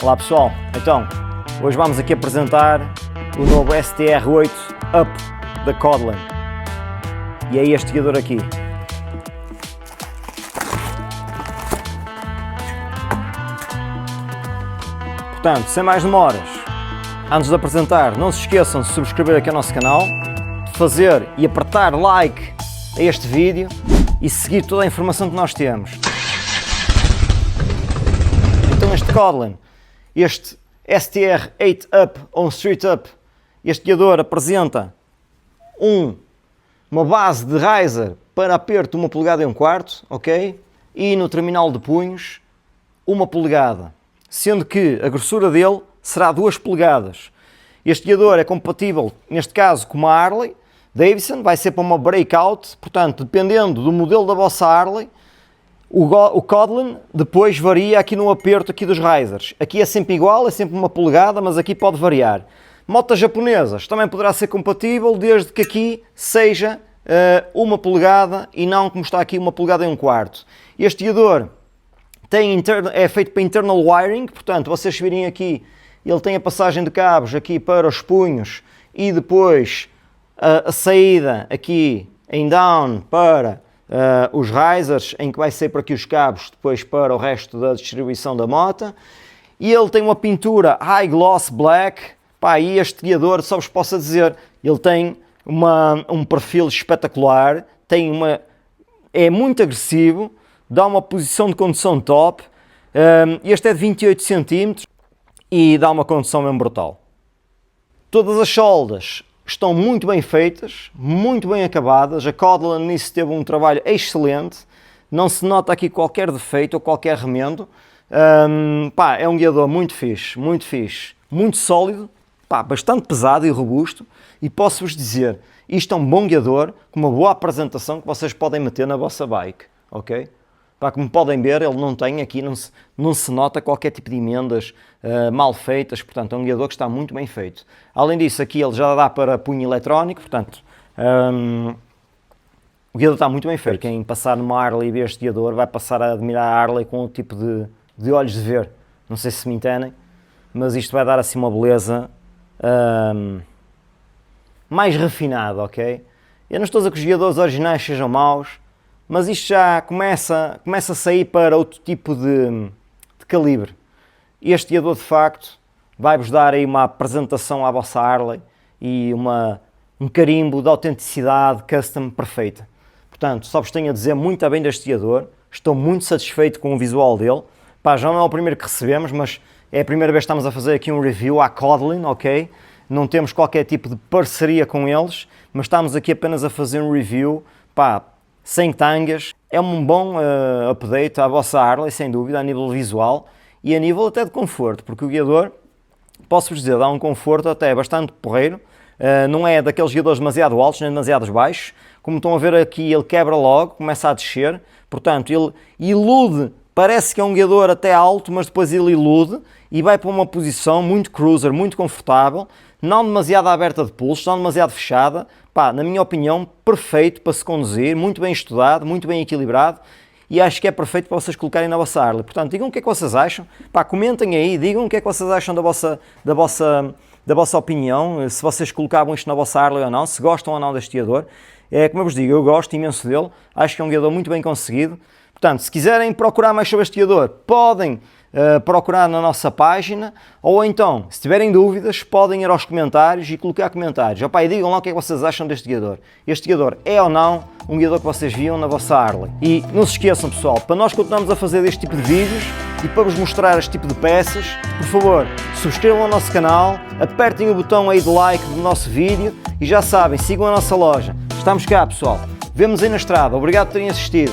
Olá pessoal, então hoje vamos aqui apresentar o novo STR8 Up da Codlin e é este guiador aqui. Portanto, sem mais demoras, antes de apresentar, não se esqueçam de subscrever aqui ao nosso canal, de fazer e apertar like a este vídeo e seguir toda a informação que nós temos. Então este Codlin, este STR8 Up ou Street Up, este guiador apresenta uma base de riser para aperto 1,25 polegadas, ok? E no terminal de punhos 1 polegada, sendo que a grossura dele será 2 polegadas. Este guiador é compatível, neste caso, com uma Harley Davidson, vai ser para uma breakout, portanto, dependendo do modelo da vossa Harley, o Codlin depois varia aqui no aperto aqui dos risers. Aqui é sempre igual, é sempre 1 polegada, mas aqui pode variar. Motas japonesas também poderá ser compatível, desde que aqui seja 1 polegada e não como está aqui 1 polegada e 1/4. Este guiador é feito para internal wiring, portanto, vocês virem aqui, ele tem a passagem de cabos aqui para os punhos e depois a saída aqui em down para os risers, em que vai ser para aqui os cabos depois para o resto da distribuição da moto. E ele tem uma pintura high gloss black, pá, e este guiador, só vos posso dizer, ele tem um perfil espetacular, é muito agressivo, dá uma posição de condução top, este é de 28 cm e dá uma condução mesmo brutal. Todas as soldas estão muito bem feitas, muito bem acabadas, a Codlin nisso teve um trabalho excelente, não se nota aqui qualquer defeito ou qualquer remendo. Pá, é um guiador muito fixe, muito sólido, pá, bastante pesado e robusto, e posso-vos dizer, isto é um bom guiador, com uma boa apresentação que vocês podem meter na vossa bike, ok? Pá, como podem ver, ele não tem aqui, não se nota qualquer tipo de emendas mal feitas, portanto é um guiador que está muito bem feito. Além disso, aqui ele já dá para punho eletrónico, portanto o guiador está muito bem feito. Quem passar numa Harley e ver este guiador vai passar a admirar a Harley com o tipo de olhos de ver. Não sei se me entendem, mas isto vai dar assim uma beleza mais refinada, ok? Eu não estou a dizer que os guiadores originais sejam maus, mas isto já começa a sair para outro tipo de calibre. Este guiador de facto vai-vos dar aí uma apresentação à vossa Harley e um carimbo de autenticidade custom perfeita. Portanto, só vos tenho a dizer muito bem deste guiador, estou muito satisfeito com o visual dele. Pá, já não é o primeiro que recebemos, mas é a primeira vez que estamos a fazer aqui um review à Codlin, ok? Não temos qualquer tipo de parceria com eles, mas estamos aqui apenas a fazer um review, pá, sem tangas. É um bom update à vossa Harley, sem dúvida, a nível visual e a nível até de conforto, porque o guiador, posso-vos dizer, dá um conforto até bastante porreiro, não é daqueles guiadores demasiado altos nem demasiado baixos. Como estão a ver aqui, ele quebra logo, começa a descer, portanto ele ilude, parece que é um guiador até alto, mas depois ele ilude e vai para uma posição muito cruiser, muito confortável, não demasiado aberta de pulsos, não demasiado fechada. Pá, na minha opinião, perfeito para se conduzir, muito bem estudado, muito bem equilibrado, e acho que é perfeito para vocês colocarem na vossa Harley. Portanto, digam o que é que vocês acham, pá, comentem aí, digam o que é que vocês acham da vossa opinião, se vocês colocavam isto na vossa Harley ou não, se gostam ou não deste guiador. Como eu vos digo, eu gosto imenso dele, acho que é um guiador muito bem conseguido. Portanto, se quiserem procurar mais sobre este guiador, podem procurar na nossa página, ou então, se tiverem dúvidas, podem ir aos comentários e colocar comentários. Opa, e digam lá o que é que vocês acham deste guiador. Este guiador é ou não um guiador que vocês viam na vossa Harley? E não se esqueçam, pessoal, para nós continuarmos a fazer este tipo de vídeos e para vos mostrar este tipo de peças, por favor, subscrevam o nosso canal, apertem o botão aí de like do nosso vídeo e já sabem, sigam a nossa loja. Estamos cá, pessoal. Vemo-nos aí na estrada. Obrigado por terem assistido.